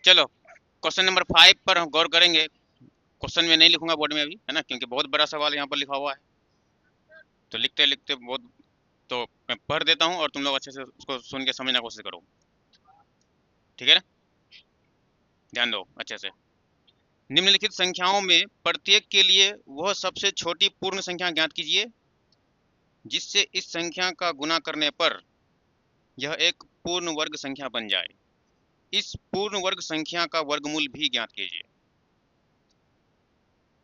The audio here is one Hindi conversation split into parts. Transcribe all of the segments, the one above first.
चलो क्वेश्चन नंबर 5 पर हम गौर करेंगे। क्वेश्चन में नहीं लिखूंगा बोर्ड में अभी, है ना, क्योंकि बहुत बड़ा सवाल यहाँ पर लिखा हुआ है। तो लिखते लिखते बहुत, तो मैं पढ़ देता हूँ और तुम लोग अच्छे से उसको सुन के समझने की कोशिश करो। ठीक है ना, ध्यान दो अच्छे से। निम्नलिखित संख्याओं में प्रत्येक के लिए वह सबसे छोटी पूर्ण संख्या ज्ञात कीजिए जिससे इस संख्या का गुना करने पर यह एक पूर्ण वर्ग संख्या बन जाए। इस पूर्ण वर्ग संख्या का वर्गमूल भी ज्ञात कीजिए।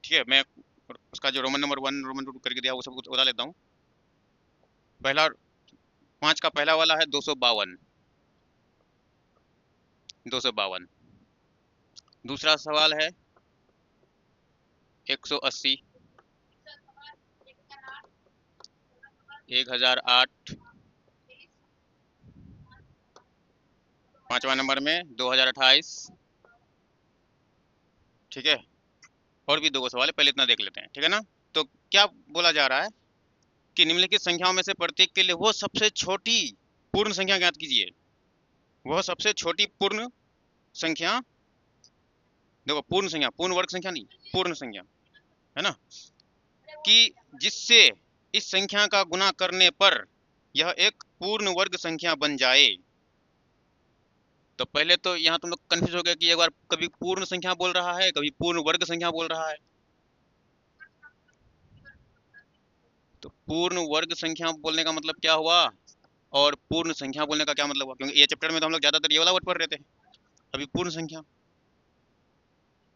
ठीक है, मैं उसका जो रोमन नंबर 1 रोमन 2 करके दिया वो सब कुछ बता लेता हूँ। पहला, 5 का पहला वाला है 252। 252। दूसरा सवाल है 180। 1008। पांचवा नंबर में 2028। ठीक है, और भी दो सवाल है, पहले इतना देख लेते हैं। ठीक है ना, तो क्या बोला जा रहा है कि निम्नलिखित संख्याओं में से प्रत्येक के लिए वो सबसे छोटी पूर्ण संख्या ज्ञात कीजिए। वह सबसे छोटी पूर्ण संख्या, देखो पूर्ण संख्या, पूर्ण वर्ग संख्या नहीं, पूर्ण संख्या, है ना, कि जिससे इस संख्या का गुना करने पर यह एक पूर्ण वर्ग संख्या बन जाए। तो पहले तो यहाँ तुम लोग कंफ्यूज हो गए कि एक बार कभी पूर्ण संख्या बोल रहा है, कभी पूर्ण वर्ग संख्या बोल रहा है। तो पूर्ण वर्ग संख्या बोलने का मतलब क्या हुआ और पूर्ण संख्या बोलने का क्या मतलब हुआ, क्योंकि ये चैप्टर में तो हम लोग ज्यादातर ये वाला वर्ड पढ़ रहे थे। अभी पूर्ण संख्या,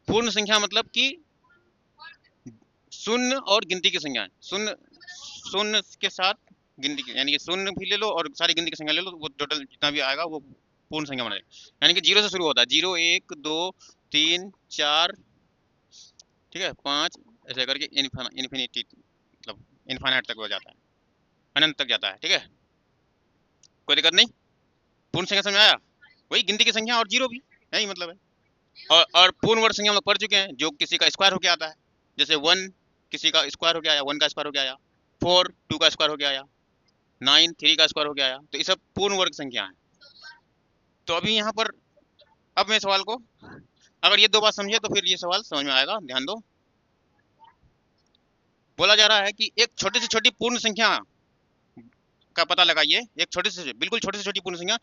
पूर्ण संख्या मतलब कि शून्य और गिनती की संख्या, शून्य, शून्य के साथ गिनती की, यानी कि शून्य भी ले लो और सारी गिनती की संख्या ले लो, वो टोटल जितना भी आएगा वो पूर्ण संख्या बना जाएगा। यानी कि जीरो से शुरू होता है, 0 1 2 3 4, ठीक है, 5, ऐसे करके इन्फिनिटी, मतलब इनफाइनाइट तक हो जाता है, अनंत तक जाता है। ठीक है, कोई दिक्कत नहीं। पूर्ण संख्या समझ आया, वही गिनती की संख्या और जीरो भी, यही मतलब है। और पूर्ण वर्ग संख्या हम लोग पढ़ चुके हैं, जो किसी का स्क्वायर होके आता है। जैसे 1 किसी का स्क्वायर होके आया, 1 का स्क्वायर होके आया। 4 2 का स्क्वायर होके आया। 9 3 का स्क्वायर होके आया। तो ये सब पूर्ण वर्ग संख्या है। तो अभी यहाँ पर, अब मैं सवाल को, अगर ये दो बात समझे तो फिर ये सवाल समझ में आएगा। ध्यान दो, बोला जा रहा है कि एक छोटी से छोटी पूर्ण संख्या का पता लगाइए। एक छोटी से, बिल्कुल छोटी से छोटी पूर्ण संख्या,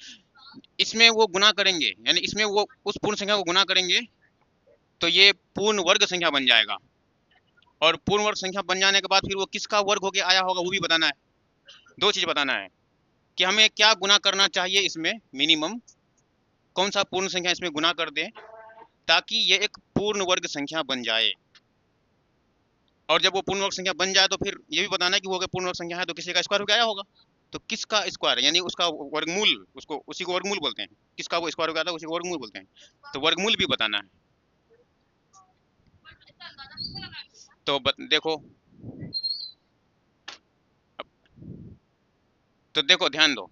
इसमें वो गुना करेंगे, यानी इसमें वो उस पूर्ण संख्या को गुना करेंगे तो ये पूर्ण वर्ग संख्या बन जाएगा। और पूर्ण वर्ग संख्या बन जाने के बाद फिर वो किसका वर्ग होके आया होगा वो भी बताना है। दो चीज बताना है कि हमें क्या गुना करना चाहिए इसमें, मिनिमम कौन सा पूर्ण संख्या इसमें गुना कर दें ताकि ये एक पूर्ण वर्ग संख्या बन जाए। और जब वो पूर्ण वर्ग संख्या बन जाए तो फिर ये भी बताना है कि वो अगर पूर्ण वर्ग संख्या है तो किसी का स्क्वायर होके आया होगा। तो किसका स्क्वायर, यानी उसका वर्गमूल, उसको उसी को वर्गमूल बोलते हैं। किसका वो स्क्वायर हो गया था उसी को वर्गमूल बोलते हैं। तो वर्गमूल भी बताना है। तो देखो, तो देखो ध्यान दो,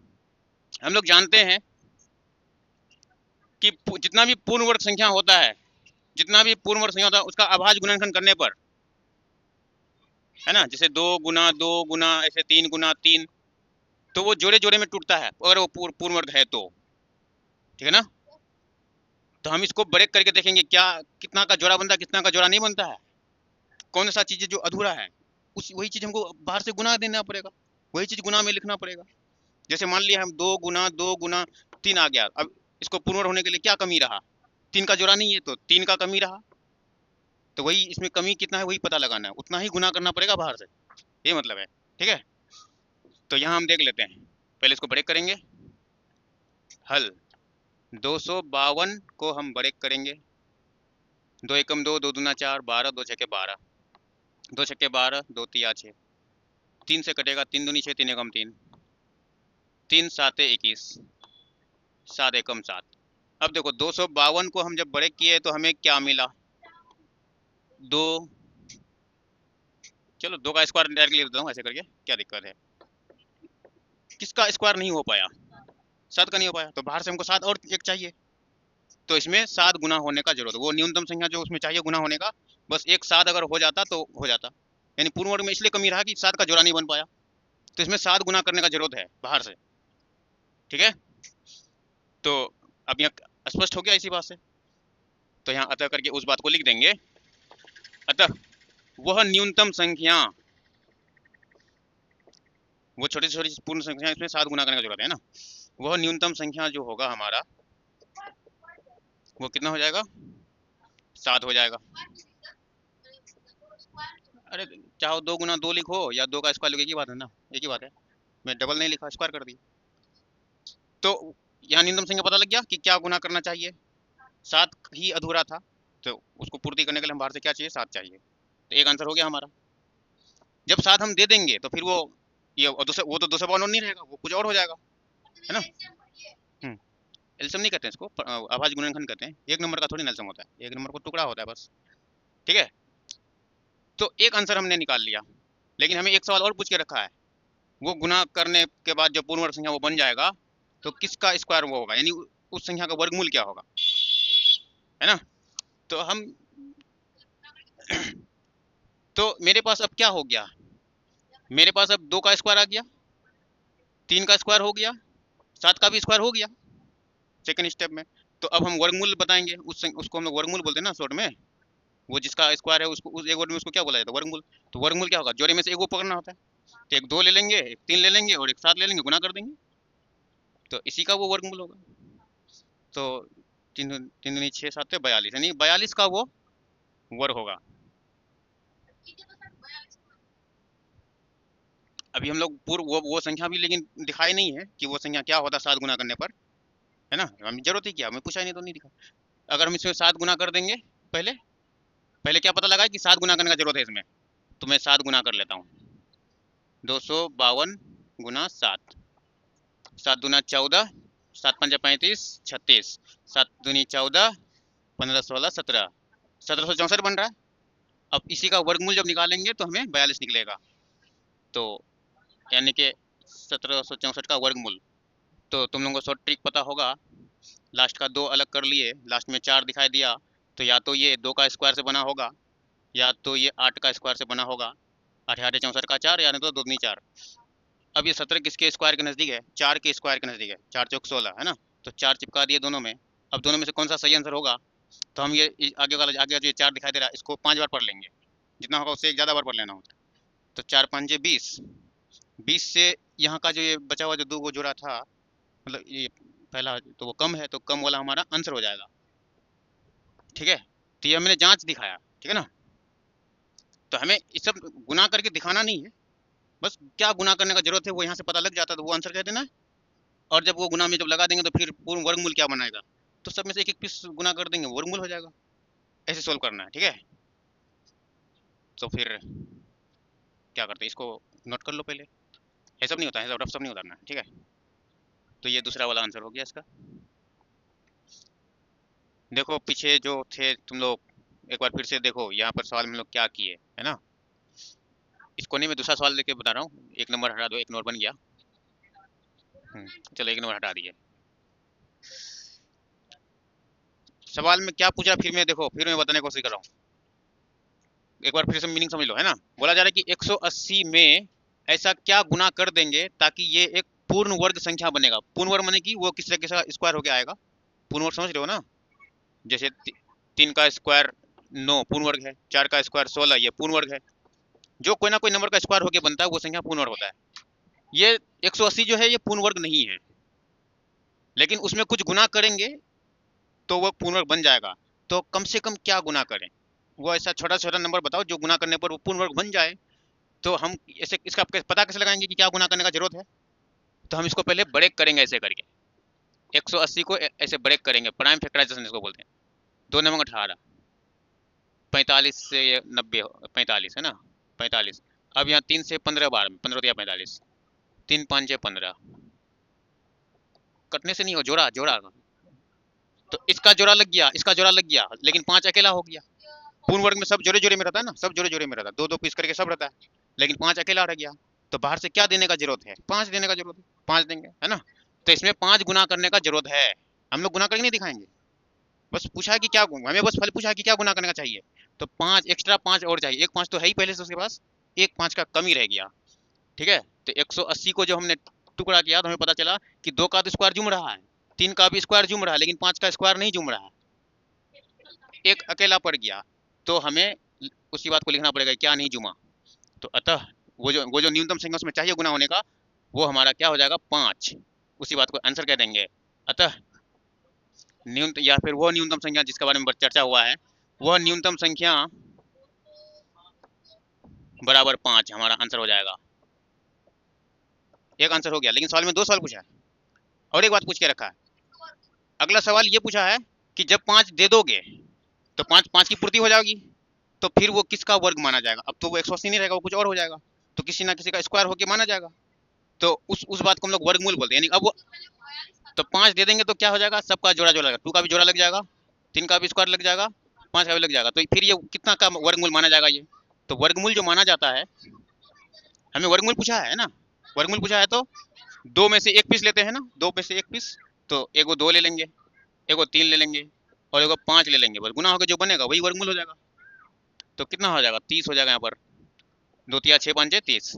हम लोग जानते हैं कि जितना भी पूर्ण वर्ग संख्या होता है, जितना भी पूर्ण वर्ग संख्या होता है उसका अभाज्य गुणनखंड करने पर, है ना, जैसे 2 गुना 2 गुना, ऐसे 3 गुना 3, तो वो जोड़े जोड़े में टूटता है अगर वो पूर्ण वर्ग है तो। ठीक है ना, तो हम इसको ब्रेक करके देखेंगे क्या, कितना का जोड़ा बनता है, कितना का जोड़ा नहीं बनता है, कौन सा चीज जो अधूरा है, उस वही चीज हमको बाहर से गुना देना पड़ेगा, वही चीज गुना में लिखना पड़ेगा। जैसे मान लिया हम 2 गुना 2 गुना 3 आ गया, अब इसको पूर्ण होने के लिए क्या कमी रहा, 3 का जोड़ा नहीं है तो 3 का कमी रहा। तो वही इसमें कमी कितना है वही पता लगाना है, उतना ही गुना करना पड़ेगा बाहर से, ये मतलब है। ठीक है, तो यहाँ हम देख लेते हैं, पहले इसको ब्रेक करेंगे। हल, 252 को हम ब्रेक करेंगे। 2 एकम 2, 2 दूना 4, 12, 2 छक्के 12, 2 छक्के 12, 2 तिया 6, 3 से कटेगा, 3 दूनी 6, 3 एकम 3, 3 साते 21, 7 एकम 7। अब देखो 252 को हम जब ब्रेक किए तो हमें क्या मिला, दो, चलो 2 का स्क्वायर डायरेक्टली लिख देता हूँ ऐसे करके, क्या दिक्कत है। किसका स्क्वायर नहीं हो पाया, 7 का नहीं हो पाया, तो बाहर से हमको 7 और एक चाहिए। तो इसमें 7 गुना होने का जरूरत है, वो न्यूनतम संख्या जो उसमें चाहिए गुना होने का, बस एक 7 अगर हो जाता तो हो जाता। यानी पूर्ण वर्ग में इसलिए कमी रहा कि 7 का जोड़ा नहीं बन पाया, तो इसमें 7 गुना करने का जरूरत है बाहर से। ठीक है, तो अब यहाँ स्पष्ट हो गया इसी बात से। तो यहाँ अतः करके उस बात को लिख देंगे। अतः वह न्यूनतम संख्या, वो छोटी छोटी पूर्ण संख्या, इसमें 7 गुना करने का जरूरत है ना, वह न्यूनतम संख्या जो होगा हमारा वो कितना हो जाएगा, 7 हो जाएगा। अरे चाहो 2 गुना 2 लिखो या 2 का स्क्वायर लिखो, एक ही बात है ना, एक ही बात है। मैं डबल नहीं लिखा, स्क्वायर कर दिया। तो यहाँ न्यूनतम संख्या पता लग गया कि क्या गुना करना चाहिए, 7 ही अधूरा था, तो उसको पूर्ति करने के लिए हम बाहर से क्या चाहिए, 7 चाहिए। तो एक आंसर हो गया हमारा। जब 7 हम दे देंगे तो फिर वो ये वो तो 2 से बाउंड नहीं रहेगा, वो कुछ और हो जाएगा, है ना। एल्सियम नहीं कहते हैं इसको, अभाज्य गुणनखंड कहते हैं। एक नंबर का थोड़ी ना एल्सियम होता है, एक नंबर को टुकड़ा होता है बस, ठीक है। तो एक आंसर हमने निकाल लिया, लेकिन हमें एक सवाल और पूछ के रखा है, वो गुना करने के बाद जब पूर्ण वर्ग संख्या वो बन जाएगा तो किसका स्क्वायर वो होगा, यानी उस संख्या का वर्गमूल क्या होगा, है ना। तो हम तो मेरे पास अब क्या हो गया, मेरे पास अब 2 का स्क्वायर आ गया, 3 का स्क्वायर हो गया, 7 का भी स्क्वायर हो गया सेकंड स्टेप में। तो अब हम वर्गमूल बताएंगे, उसको हम लोग वर्गमूल बोलते हैं ना शॉर्ट में। वो जिसका स्क्वायर है उसको उस एक वर्ड में उसको क्या बोला जाता है, वर्गमूल। तो वर्गमूल क्या होगा, जोड़े में से एक वो पकड़ना होता है। तो एक 2 ले लेंगे, एक 3 ले लेंगे और एक 7 ले लेंगे, गुना कर देंगे, तो इसी का वो वर्गमूल होगा। तो 3 3 दूनी 6 7 42, यानी 42 का वो वर्ग होगा। अभी हम लोग पूर्व वो संख्या भी लेकिन दिखाई नहीं है कि वो संख्या क्या होता 7 गुना करने पर, है ना। हमें जरूरत ही क्या, हमें पूछा ही नहीं तो नहीं दिखा। अगर हम इसमें 7 गुना कर देंगे, पहले पहले क्या पता लगा कि 7 गुना करने का जरूरत है इसमें, तो मैं 7 गुना कर लेता हूँ। 252 गुना 7, 7 दूना 14, 7 पंजा 35, 36, 7 दूनी 14, 15 16 17, 1764 बन रहा है। अब इसी का वर्गमूल जब निकालेंगे तो हमें 42 निकलेगा। तो यानी कि 1764 का वर्गमूल। तो तुम लोगों को शॉर्ट ट्रिक पता होगा, लास्ट का 2 अलग कर लिए, लास्ट में 4 दिखाई दिया, तो या तो ये 2 का स्क्वायर से बना होगा या तो ये 8 का स्क्वायर से बना होगा, 8 8 64 का 4, या नहीं तो 2 दूनी 4। अब ये 17 किसके स्क्वायर के नज़दीक है, 4 के स्क्वायर के नज़दीक है, 4 चौक 16, है ना। तो 4 चिपका दिए दोनों में। अब दोनों में से कौन सा सही आंसर होगा, तो हम ये आगे वाला, आगे जो 4 दिखाई दे रहा है इसको 5 बार पढ़ लेंगे, जितना होगा उससे एक ज़्यादा बार पढ़ लेना होता। तो 4 5 20, 20 से यहाँ का जो ये बचा हुआ जो 2 को जोड़ा था, मतलब ये पहला तो वो कम है, तो कम वाला हमारा आंसर हो जाएगा, ठीक है। तो ये मैंने जांच दिखाया, ठीक है ना। तो हमें ये सब गुना करके दिखाना नहीं है, बस क्या गुना करने का जरूरत है वो यहाँ से पता लग जाता है, तो वो आंसर कह देना है। और जब वो गुना में जब लगा देंगे तो फिर पूर्ण वर्गमूल क्या बनाएगा, तो सब में से एक एक पीस गुना कर देंगे, वर्गमूल हो जाएगा। ऐसे सोल्व करना है, ठीक है। तो फिर क्या करते हैं, इसको नोट कर लो पहले, ये सब नहीं होता है, रफ सब नहीं उतारना है, ठीक है। तो ये दूसरा वाला आंसर हो गया इसका। देखो पीछे जो थे तुम लोग, एक बार फिर से देखो यहाँ पर सवाल में हम लोग क्या किए, है ना। इस कोने में दूसरा सवाल लेके बता रहा हूँ, एक नंबर हटा दो, एक नंबर बन गया। चलो एक नंबर हटा दिए। सवाल में क्या पूछा, फिर मैं देखो, फिर मैं बताने की कोशिश कर रहा हूँ, एक बार फिर से मीनिंग समझ लो, है ना। बोला जा रहा है कि 180 में ऐसा क्या गुना कर देंगे ताकि ये एक पूर्ण वर्ग संख्या बनेगा। पूर्ण वर्ग माने कि वो किस तरह के स्क्वायर होके आएगा, पूर्ण वर्ग समझ रहे हो ना। जैसे 3 का स्क्वायर 9 पूर्ण वर्ग है, 4 का स्क्वायर 16 ये पूर्ण वर्ग है। जो कोई ना कोई नंबर का स्क्वायर होके बनता है वो संख्या पूर्ण वर्ग होता है। ये 180 जो है ये पूर्ण वर्ग नहीं है, लेकिन उसमें कुछ गुना करेंगे तो वो पूर्ण वर्ग बन जाएगा। तो कम से कम क्या गुना करें, वो ऐसा छोटा छोटा नंबर बताओ जो गुना करने पर वो पूर्ण वर्ग बन जाए। तो हम ऐसे इसका पता कैसे लगाएंगे कि क्या गुना करने का जरूरत है, तो हम इसको पहले ब्रेक करेंगे ऐसे करके, 180 को ऐसे ब्रेक करेंगे, प्राइम फैक्टराइजेशन इसको बोलते हैं। 2 नंबर 18, 45 से ये 90, 45 है ना, 45। अब यहाँ 3 से 15 बार में 15 दिया 45, 3 5 15, कटने से नहीं हो, जोड़ा जोड़ा। तो इसका जोड़ा लग गया, इसका जोड़ा लग गया, लेकिन 5 अकेला हो गया। पूर्ण वर्ग में सब जोड़े जोड़े में रहता है ना, सब जोड़े जोड़े में रहता है, 2 2 पीस करके सब रहता है, लेकिन 5 अकेला रह गया। तो बाहर से क्या देने का जरूरत है, 5 देने का जरूरत है, 5 देंगे, है ना। तो इसमें 5 गुना करने का जरूरत है, हम लोग गुना करके नहीं दिखाएंगे, बस पूछा है कि क्या, हमें बस फल पूछा है कि क्या गुना करने का चाहिए। तो 5 एक्स्ट्रा 5 और चाहिए, एक 5 तो है ही पहले से उसके पास, एक 5 का कमी रह गया, ठीक है। तो 180 को जो हमने टुकड़ा किया तो हमें पता चला कि 2 का तो स्क्वायर जुम रहा है, 3 का भी स्क्वायर जुम रहा है, लेकिन 5 का स्क्वायर नहीं जुम रहा है। एक अकेला पड़ गया तो हमें उसी बात को लिखना पड़ेगा, क्या नहीं जुमा। तो अतः वो जो न्यूनतम संख्या उसमें चाहिए गुना होने का, वो हमारा क्या हो जाएगा, 5। उसी बात को आंसर कह देंगे। अतः न्यूनतम, या फिर वो न्यूनतम संख्या जिसके बारे में चर्चा हुआ है, वह न्यूनतम संख्या बराबर 5 हमारा आंसर हो जाएगा। एक आंसर हो गया, लेकिन सवाल में 2 सवाल पूछा है और एक बात पूछ के रखा है। अगला सवाल ये पूछा है कि जब 5 दे दोगे तो 5 की पूर्ति हो जाएगी, तो फिर वो किसका वर्ग माना जाएगा। अब तो वो 180 नहीं रहेगा, वो कुछ और हो जाएगा, तो किसी ना किसी का स्क्वायर होके माना जाएगा। तो उस बात को हम लोग वर्गमूल बोलते हैं। यानी अब वो, तो 5 दे देंगे तो क्या हो जाएगा, सबका जोड़ा जोड़ा लगेगा, 2 का भी जोड़ा लग जाएगा, 3 का भी स्क्वायर लग जाएगा, 5 का भी लग जाएगा, तो फिर ये कितना का वर्गमूल माना जाएगा ये। तो वर्गमूल जो माना जाता है, हमें वर्गमूल पूछा है ना, वर्गमूल पूछा है तो 2 में से 1 पीस लेते हैं ना, 2 में से 1 पीस, तो एगो 2 ले लेंगे, एगो 3 ले लेंगे और एगो 5 ले लेंगे, बस गुना होकर जो बनेगा वही वर्गमूल हो जाएगा। तो कितना हो जाएगा, 30 हो जाएगा। यहाँ पर 2 तिया 6 5 30,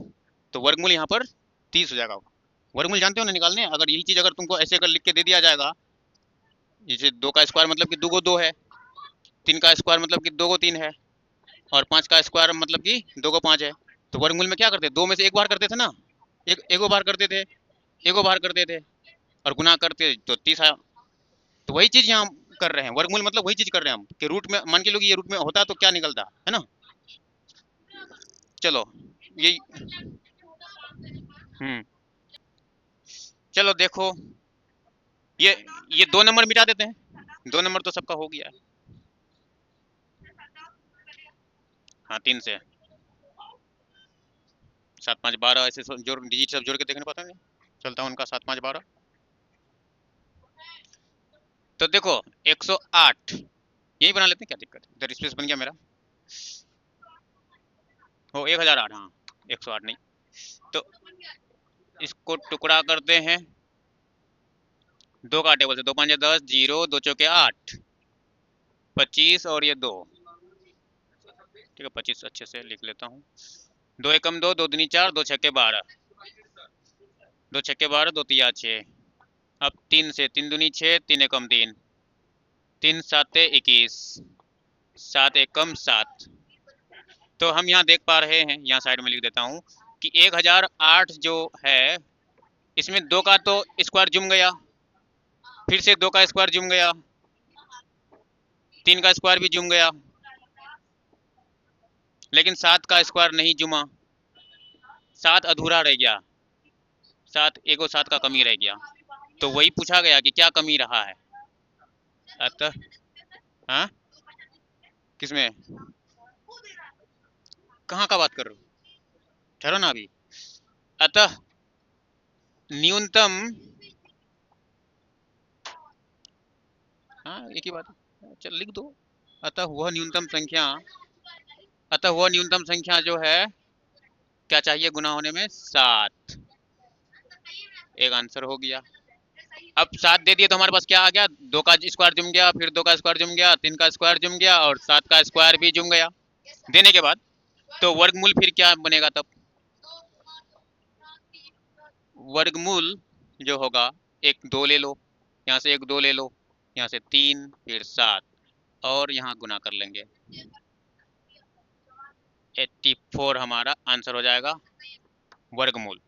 तो वर्गमूल यहाँ पर 30 हो जाएगा। वर्गमूल जानते हो ना निकालने। अगर यही चीज अगर तुमको ऐसे अगर लिख के दे दिया जाएगा, जैसे 2 का स्क्वायर मतलब कि 2 को 2 है, 3 का स्क्वायर मतलब कि 2 को 3 है, और 5 का स्क्वायर मतलब कि 2 को 5 है, तो वर्गमूल में क्या करते, 2 में से 1 बार करते थे ना, एगो बार करते थे, एगो बार करते थे, और गुना करते तो 30 आया। तो वही चीज यहाँ कर रहे हैं, वर्गमूल मतलब वही चीज कर रहे हैं हम, कि रूट में मान के लो कि ये रूट में होता तो क्या निकलता है ना। चलो यही, हम्म, चलो देखो, ये ये 2 नंबर मिटा देते हैं, 2 नंबर तो सबका हो गया। हाँ 3 से 7 5 12 ऐसे जोड़, डिजिट सब जोड़ के देखने पता नहीं चलता उनका, 7 5 12। तो देखो 108 यही बना लेते हैं, क्या दिक्कत है, इधर स्पेस बन गया मेरा, हो 1008, हाँ 108 नहीं। तो इसको टुकड़ा करते हैं 2 का टेबल से, 2 5 10, 0 2 चौके 8, 25 और ये 2, ठीक है 25 अच्छे से लिख लेता हूँ। 2 एकम 2, 2 दूनी 4, 2 छक्के 12, 2 छक्के 12, 2 तिया 6। अब 3 से, 3 दूनी 6, 3 एकम 3, 3 साते 21, 7 एकम 7। तो हम यहाँ देख पा रहे हैं, यहाँ साइड में लिख देता हूँ कि 1008 जो है, इसमें 2 का तो स्क्वायर जुम गया, फिर से 2 का स्क्वायर जुम गया, 3 का स्क्वायर भी जुम गया, लेकिन 7 का स्क्वायर नहीं जुमा, 7 अधूरा रह गया, 7 एगो 7 का कमी रह गया। तो वही पूछा गया कि क्या कमी रहा है। अतः हाँ, किसमें, कहाँ का बात कर रहे हो, ठहरो ना अभी। अतः न्यूनतम, हाँ एक ही बात है, चल लिख दो। अतः वह न्यूनतम संख्या, अतः वह न्यूनतम संख्या जो है, क्या चाहिए गुना होने में, 7। एक आंसर हो गया। अब 7 दे दिए तो हमारे पास क्या आ गया, 2 का स्क्वायर जुम गया, फिर 2 का स्क्वायर जुम गया, 3 का स्क्वायर जुम गया, और 7 का स्क्वायर भी जुम गया देने के बाद। तो वर्गमूल फिर क्या बनेगा तब, वर्गमूल जो होगा, एक 2 ले लो, यहाँ से एक 2 ले लो, यहाँ से 3, फिर 7, और यहाँ गुना कर लेंगे, 84 हमारा आंसर हो जाएगा वर्गमूल।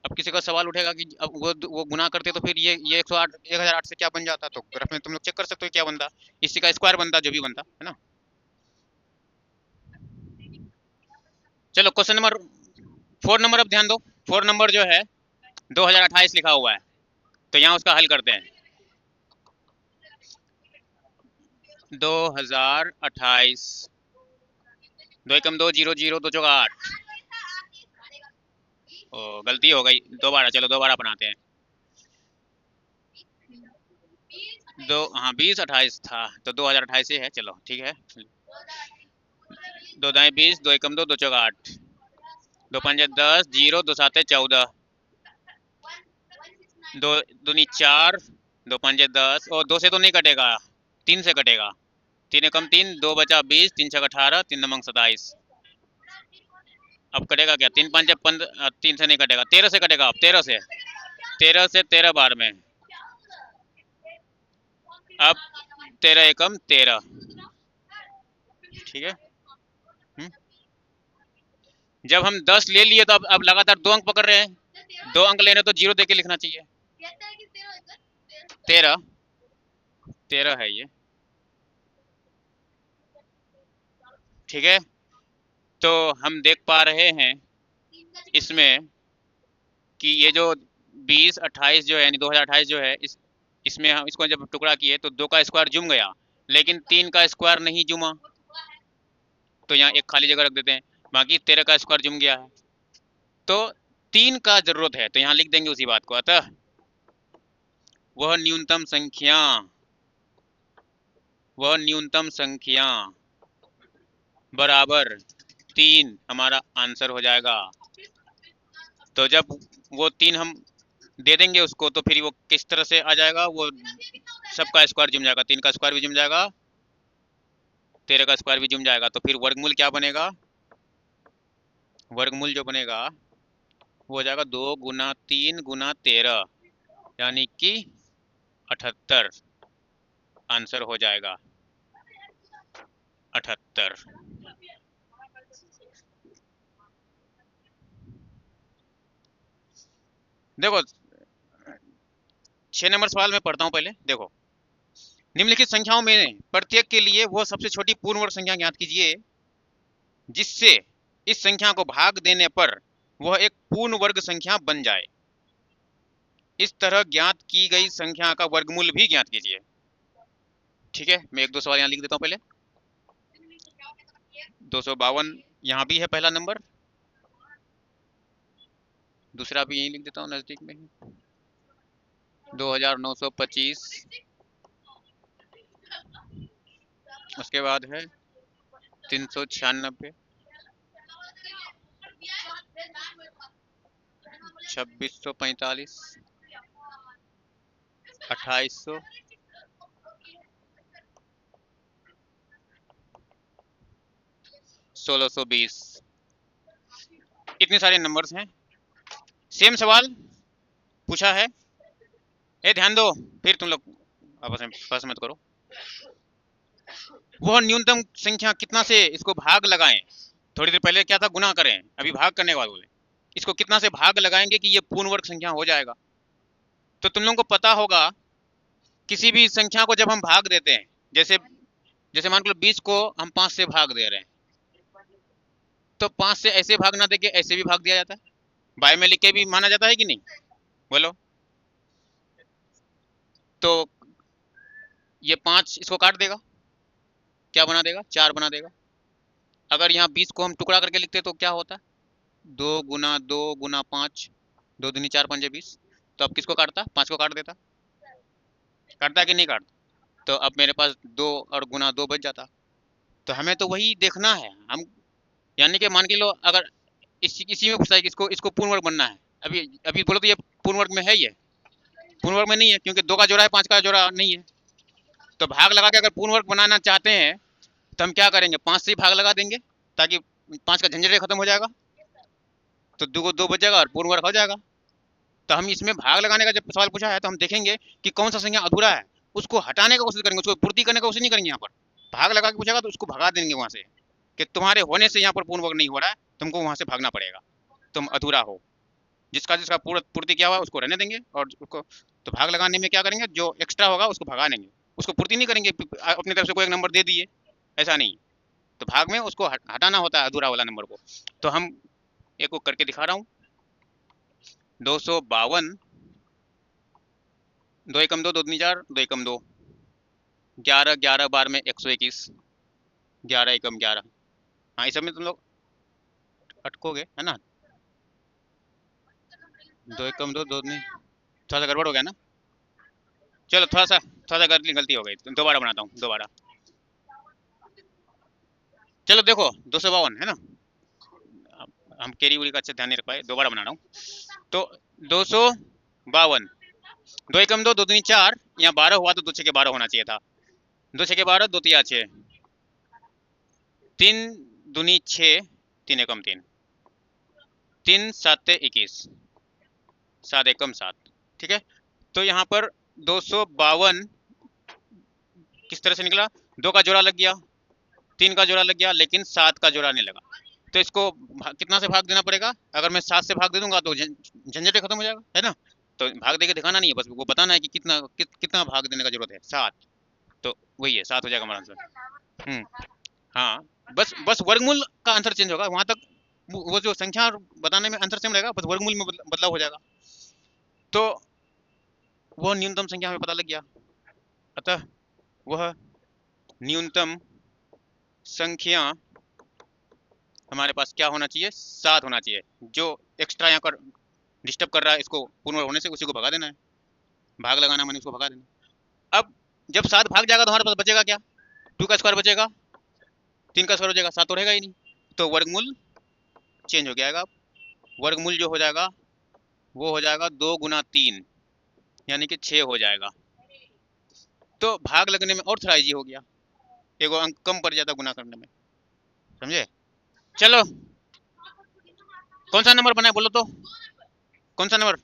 अब किसी का सवाल उठेगा कि अब वो गुना करते तो फिर ये 108 1008 से क्या बन जाता, तो ग्राफ में तुम लोग चेक कर सकते हो क्या बनता, इसी का स्क्वायर बनता, जो भी बनता है ना। चलो क्वेश्चन नंबर 4 नंबर, अब ध्यान दो, 4 नंबर जो है 2028 लिखा हुआ है, तो यहाँ उसका हल करते हैं। 2028, 2 एकम 2, 0 0 2 चौका 8, ओ गलती हो गई, दोबारा, चलो दोबारा बनाते हैं। दो, हाँ 20 28 था, तो 2028 ही है, चलो ठीक है। 2 दाएं 20, 2 एकम 2, 2 चौका 8, 2 पंजे 10, 0 2 साते 14, 2 दूनी 4, 2 पंजे 10, और 2 से तो नहीं कटेगा, 3 से कटेगा, 3 एकम 3, 2 बचा 20, 3 छक 18, 3 नमंग 27। अब कटेगा क्या, 3 5 15, 3 से नहीं कटेगा, 13 से कटेगा। अब 13 से 13 बार में। अब 13 एकम 13। ठीक है। जब हम 10 ले लिए तो अब लगातार 2 अंक पकड़ रहे हैं, 2 अंक लेने तो जीरो देके लिखना चाहिए। 13 13 है ये। ठीक है, तो हम देख पा रहे हैं इसमें कि ये जो 20 28 जो है यानी 2028 जो है, इसमें हम इसको जब टुकड़ा किए तो 2 का स्क्वायर जुम गया, लेकिन 3 का स्क्वायर नहीं जुमा, तो यहाँ एक खाली जगह रख देते हैं। बाकी 13 का स्क्वायर जुम गया है, तो 3 का जरूरत है, तो यहाँ लिख देंगे उसी बात को। अतः वह न्यूनतम संख्या, वह न्यूनतम संख्या बराबर 3 हमारा आंसर हो जाएगा। तो जब वो 3 हम दे देंगे उसको, तो फिर वो किस तरह से आ जाएगा, वो सबका स्क्वायर जुम जाएगा, 3 का स्क्वायर भी जुम जाएगा, 13 का स्क्वायर भी जुम जाएगा। तो फिर वर्गमूल क्या बनेगा, वर्गमूल जो बनेगा वो हो जाएगा 2 गुना 3 गुना 13 यानी कि 78 आंसर हो जाएगा, 78। देखो 6 नंबर सवाल में पढ़ता हूँ पहले। देखो, निम्नलिखित संख्याओं में प्रत्येक के लिए वह सबसे छोटी पूर्ण वर्ग संख्या ज्ञात कीजिए जिससे इस संख्या को भाग देने पर वह एक पूर्ण वर्ग संख्या बन जाए। इस तरह ज्ञात की गई संख्या का वर्गमूल भी ज्ञात कीजिए। ठीक है, मैं एक दो सवाल यहाँ लिख देता हूँ पहले। 252 यहाँ भी है पहला नंबर, दूसरा भी यही लिख देता हूँ नजदीक में ही, 2925, उसके बाद है 396, 2645, 2800, 1620। इतने सारे नंबर्स हैं। सेम सवाल पूछा है, ए ध्यान दो, फिर तुम लोग आपस में बहस मत करो। वह न्यूनतम संख्या कितना से इसको भाग लगाएं। थोड़ी देर पहले क्या था, गुना करें, अभी भाग करने वाले बोले। इसको कितना से भाग लगाएंगे कि ये पूर्ण वर्ग संख्या हो जाएगा। तो तुम लोगों को पता होगा, किसी भी संख्या को जब हम भाग देते हैं, जैसे जैसे मान लो 20 को हम 5 से भाग दे रहे हैं, तो 5 से ऐसे भाग ना देके ऐसे भी भाग दिया जाता है, बाय में लिख के भी माना जाता है कि नहीं, बोलो। तो ये 5 इसको काट देगा, क्या बना देगा, 4 बना देगा। अगर यहाँ 20 को हम टुकड़ा करके लिखते तो क्या होता, 2 गुना 2 गुना 5, 2 दूनी 4 पंजे 20। तो अब किसको काटता, 5 को काट देता, काटता कि नहीं काटता। तो अब मेरे पास 2 और गुना 2 बच जाता। तो हमें तो वही देखना है हम, यानी कि मान के लो अगर इसी में पूछता है कि इसको इसको पूर्ण वर्ग बनना है, अभी अभी बोलो तो ये पूर्ण वर्ग में है, ये पूर्ण वर्ग में नहीं है, क्योंकि 2 का जोड़ा है, 5 का जोड़ा नहीं है। तो भाग लगा के अगर पूर्ण वर्ग बनाना चाहते हैं तो हम क्या करेंगे, 5 से ही भाग लगा देंगे, ताकि 5 का झंझट खत्म हो जाएगा, तो 2 को 2 बच जाएगा और पूर्ण वर्ग हो जाएगा। तो हम इसमें भाग लगाने का जब सवाल पूछा है तो हम देखेंगे कि कौन सा संख्या अधूरा है, उसको हटाने की कोशिश करेंगे, उसको पूर्ति करने की कोशिश नहीं करेंगे। यहाँ पर भाग लगा के पूछेगा तो उसको भगा देंगे वहां से, कि तुम्हारे होने से यहाँ पर पूर्ण वर्ग नहीं हो रहा है, तुमको वहां से भागना पड़ेगा, तुम अधूरा हो। जिसका जिसका पूर्ति किया हुआ है उसको रहने देंगे, और उसको तो भाग लगाने में क्या करेंगे, जो एक्स्ट्रा होगा उसको भगा देंगे, उसको पूर्ति नहीं करेंगे अपनी तरफ से कोई एक नंबर दे दिए, ऐसा नहीं। तो भाग में उसको हटाना होता है अधूरा वाला नंबर को। तो हम एक को करके दिखा रहा हूँ। 252, 2 एकम 2, 2 दूनी 4, 2 एकम 2, 11 11 बार में 121, 11 एकम 11। हाँ, इस सब में तुम लोग अटकोगे है ना। 2 एकम 2, 2 दूनी, थोड़ा सा गड़बड़ हो गया ना। चलो थोड़ा सा गलती हो गई, दोबारा बनाता हूँ दोबारा। चलो देखो 252 है ना, हम केरी उरी का अच्छा ध्यान नहीं रख पाए, दोबारा बना रहा हूँ। तो 252, 2 एकम 2, 2 दूनी 4, यहाँ 12 हुआ तो 2 छके 12 होना चाहिए था, 2 छके 12, 2 तिया 6, 3 दूनी 6, 3 एकम 3, 3 7 21, 7 एकम 7। ठीक है, तो यहाँ पर 252 तरह से निकला, 2 का जोड़ा लग गया, 3 का जोड़ा लग गया, लेकिन 7 का जोड़ा नहीं लगा। तो इसको कितना से भाग देना पड़ेगा? अगर मैं 7 से भाग दे दूंगा तो झंझट खत्म हो जाएगा, है ना। तो भाग दे के दिखाना नहीं है, बस वो बताना है कि कितना भाग देने का जरूरत है, 7। तो वही है, 7 हो जाएगा हमारा आंसर। हाँ, बस बस वर्गमूल का आंसर चेंज होगा, वहां तक वो जो संख्या बताने में आंसर सेम रहेगा, बस वर्गमूल में बदलाव हो जाएगा। तो वो न्यूनतम संख्या हमें पता लग गया। अतः वह न्यूनतम संख्या हमारे पास क्या होना चाहिए? 7 होना चाहिए। जो एक्स्ट्रा यहाँ पर डिस्टर्ब कर रहा है इसको पूर्ण होने से, उसी को भगा देना है। भाग लगाना मैंने उसको भगा देना। अब जब 7 भाग जाएगा तो हमारे पास बचेगा क्या? 2 का स्क्वायर बचेगा, 3 का स्क्वायर हो जाएगा, 7 तो रहेगा ही नहीं। तो वर्गमूल चेंज हो जाएगा। वर्गमूल जो हो जाएगा वो हो जाएगा 2 गुना 3, यानी कि 6 हो जाएगा। तो भाग लगने में और थोड़ा इजी हो गया, एगो अंक कम पड़ जाता गुना करने में, समझे। चलो, कौन सा नंबर बनाए बोलो तो? कौन सा नंबर?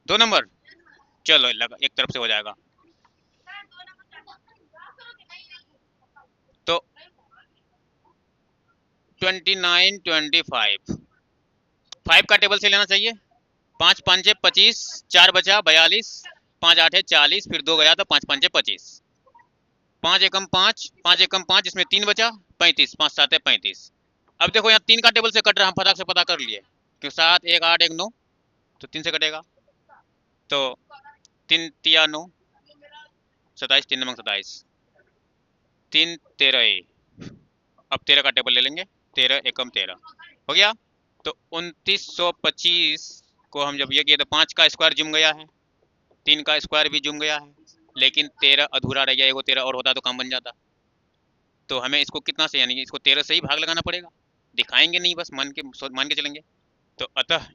2 नंबर। चलो लगा, एक तरफ से हो जाएगा। तो 29, 25, 5 का टेबल से लेना चाहिए। 5 5 25, 4 बचा 42, 5 8 40, फिर 2 गया तो 5 5 25, 5 एकम 5, 5 एकम 5, इसमें 3 बचा 35, 5 7 35। अब देखो यहाँ 3 का टेबल से कट रहा, हम फटाक से पता कर लिए क्यों, 7 1 8 1 9, तो 3 से कटेगा। तो 3 तिया 9, 27, 3 नमक 27, 3 13। अब 13 का टेबल ले लेंगे, 13 एकम 13 हो गया। तो 2925 को हम जब ये किए तो 5 का स्क्वायर जुम गया है, 3 का स्क्वायर भी जुम गया है, लेकिन 13 अधूरा रह गया। एगो 13 और होता तो काम बन जाता। तो हमें इसको कितना से, यानी कि इसको 13 से ही भाग लगाना पड़ेगा, दिखाएंगे नहीं, बस मान के चलेंगे। तो अतः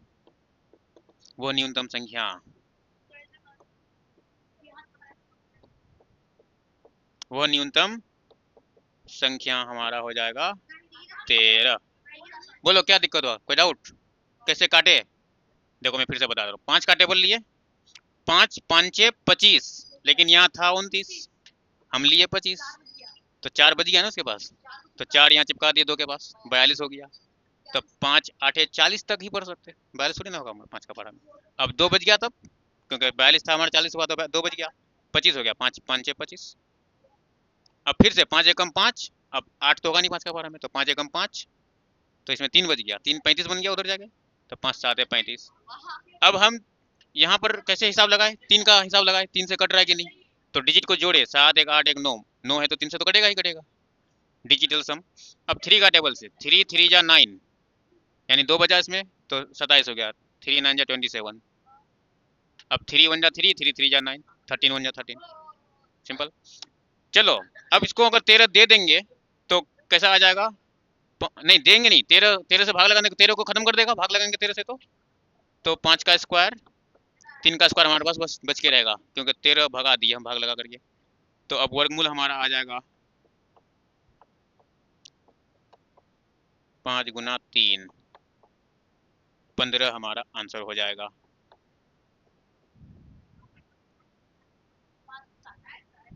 वो न्यूनतम संख्या, वो न्यूनतम संख्या हमारा हो जाएगा 13। बोलो क्या दिक्कत हुआ, कोई डाउट? कैसे काटे? देखो मैं फिर से बता रहा हूँ, 5 का टेबल लिए, 5 5 25, लेकिन यहाँ था 29, हम लिए 25, तो 4 बच गया ना उसके पास, तो 4 यहाँ चिपका दिए 2 के पास, 42 हो गया। तो 5 8 40 तक ही पढ़ सकते, 42 थोड़ी ना होगा 5 का पारा में। अब 2 बच गया तब, क्योंकि 42 था हमारा, 40 हुआ तो 2 बच गया, 25 हो गया, 5 5 25। अब फिर से 5 एकम 5, अब 8 तो होगा नहीं 5 का पारा में, तो 5 एकम 5, तो इसमें 3 बच गया, 3 35 बन गया उधर जाके, तो 5 7 35। अब हम यहाँ पर कैसे हिसाब लगाए? 3 का हिसाब लगाए, 3 से कट रहा है कि नहीं, तो डिजिट को जोड़े, 7 1 8 1 9, 9 है तो 3 से तो कटेगा ही कटेगा, डिजिटल सम। अब 3 का टेबल से, 3 3 जा 9, यानी 2 बचा इसमें, तो 27 हो गया, 3 9 जा 27। अब 3 1 जा 3, 3 3 जा 9, 13 1 जा 13, सिंपल। चलो, अब इसको अगर 13 दे देंगे तो कैसा आ जाएगा? नहीं देंगे नहीं, 13 13 से भाग लगाने को 13 को खत्म कर देगा, भाग लगाएंगे 13 से तो 5 का स्क्वायर, 3 का स्क्वायर हमारे पास बस बच के रहेगा, क्योंकि 13 भगा दिए हम भाग लगा करके। तो अब वर्गमूल हमारा आ जाएगा 5 गुना 3, 15 हमारा आंसर हो जाएगा।